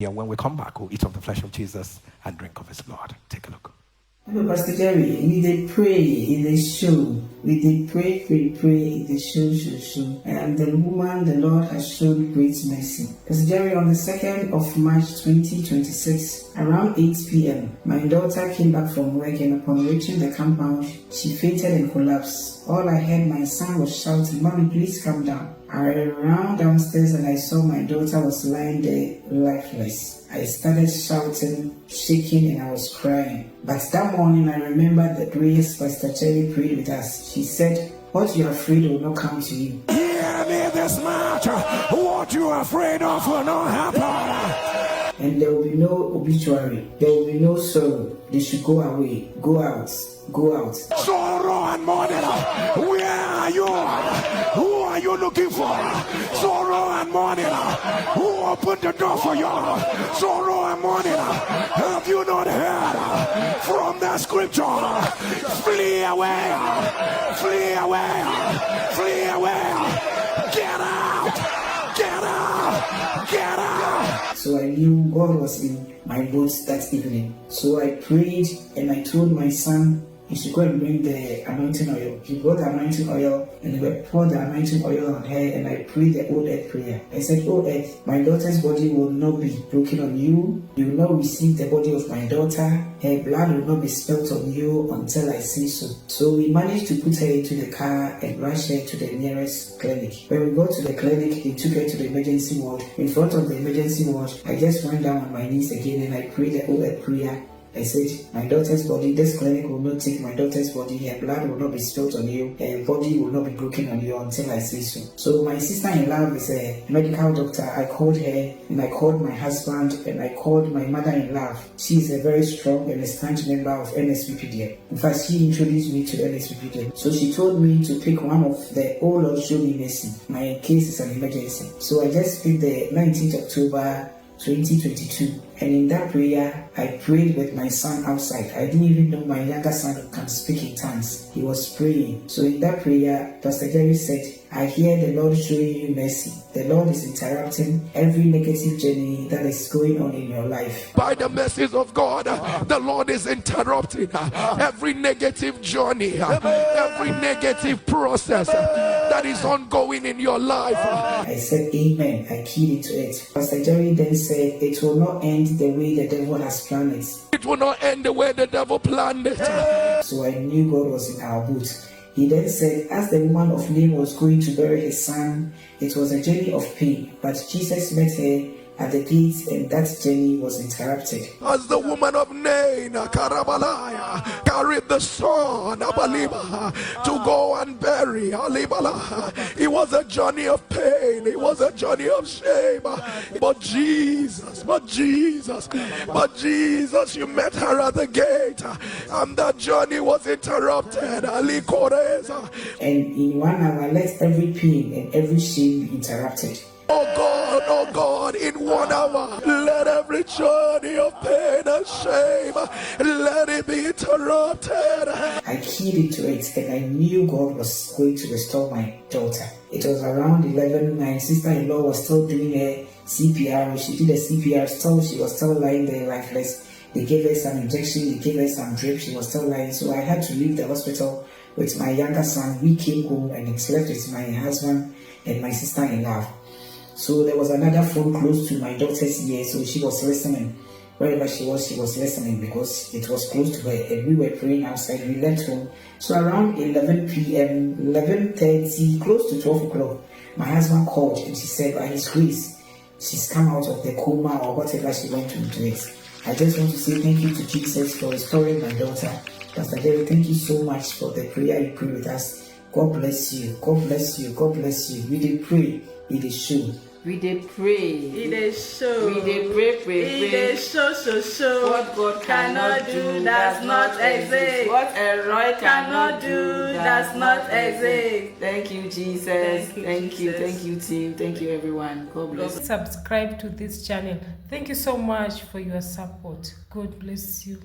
And when we come back, we'll eat of the flesh of Jesus and drink of his blood. Take a look. Hello, Pastor Jerry. We did pray in the show. We did pray in the show. And the woman, the Lord has shown great mercy. Pastor Jerry, on the 2nd of March 2026, around 8 p.m., my daughter came back from work, and upon reaching the compound, she fainted and collapsed. All I heard, my son was shouting, "Mommy, please come down." I ran downstairs and I saw my daughter was lying there lifeless. I started shouting, shaking, and I was crying. But that morning I remembered the prayers Pastor Cherry prayed with us. She said, "What you are afraid will not come to you." Hear me this much. What you are afraid of will not happen. And there will be no obituary. There will be no sorrow. They should go away. Go out. Go out. Sorrow and mourning. Where are you? Who are you looking for? Sorrow and mourning. Who opened the door for you? Sorrow and mourning. Have you not heard from the scripture? Flee away. Flee away. Flee away. Get out. Get out. Get out. So I knew God was in my boat that evening. So I prayed and I told my son he should go and bring the anointing oil. He brought the anointing oil and he poured the anointing oil on her, and I prayed the old earth prayer. I said, "Oh earth, my daughter's body will not be broken on you. You will not receive the body of my daughter. Her blood will not be spilt on you until I say so." So we managed to put her into the car and rush her to the nearest clinic. When we got to the clinic, they took her to the emergency ward. In front of the emergency ward, I just went down on my knees again and I prayed the old earth prayer. I said, "My daughter's body, this clinic will not take my daughter's body. Her blood will not be spilled on you. Her body will not be broken on you until I say so." So my sister-in-law is a medical doctor. I called her and I called my husband and I called my mother-in-law. She is a very strong and esteemed member of Nsppd. In fact, she introduced me to Nsppd. So she told me to pick one of the "Oh Lord, show me mercy. My case is an emergency." So I just picked the 19th October 2022, and in that prayer I prayed with my son outside. I didn't even know my younger son can speak in tongues. He was praying. So in that prayer, Pastor Jerry said, "I hear the Lord showing you mercy. The Lord is interrupting every negative journey that is going on in your life." By the mercies of God, the Lord is interrupting every negative journey, every negative process that is ongoing in your life. I said, "Amen." I keyed into it. Pastor Jerry then said, "It will not end the way the devil has planned it." It will not end the way the devil planned it. So I knew God was in our boat. He then said, as the woman of Nain was going to bury his son, it was a journey of pain, but Jesus met her at the gate, and that journey was interrupted. As the woman of Nain, Karabalaya, carried the son Abaliba to go and bury Alibala, it was a journey of pain, it was a journey of shame. But Jesus, you met her at the gate, and that journey was interrupted. Ali Koreza. And in 1 hour, let every pain and every shame be interrupted. Oh God, in 1 hour, let every journey of pain and shame, let it be interrupted. I keyed into it and I knew God was going to restore my daughter. It was around 11, my sister-in-law was still doing a CPR. She did a CPR, she was still lying there lifeless. They gave her some injection, they gave her some drip, she was still lying. So I had to leave the hospital with my younger son. We came home and slept with my husband and my sister-in-law. So there was another phone close to my daughter's ear, so she was listening. Wherever she was listening because it was close to her, and we were praying outside. We left home. So around 11 p.m., 11:30, close to 12 o'clock, my husband called and she said, by His grace, she's come out of the coma or whatever she went into it. I just want to say thank you to Jesus for restoring my daughter. Pastor Jerry, thank you so much for the prayer you prayed with us. God bless you. God bless you. God bless you. We did pray. It is true. We did pray. It is so. We did pray. It is so. What God cannot do does not exist. What a Roy cannot do does not exist. Thank you, Jesus. Thank you, team. Thank you, everyone. God bless you. Subscribe to this channel. Thank you so much for your support. God bless you.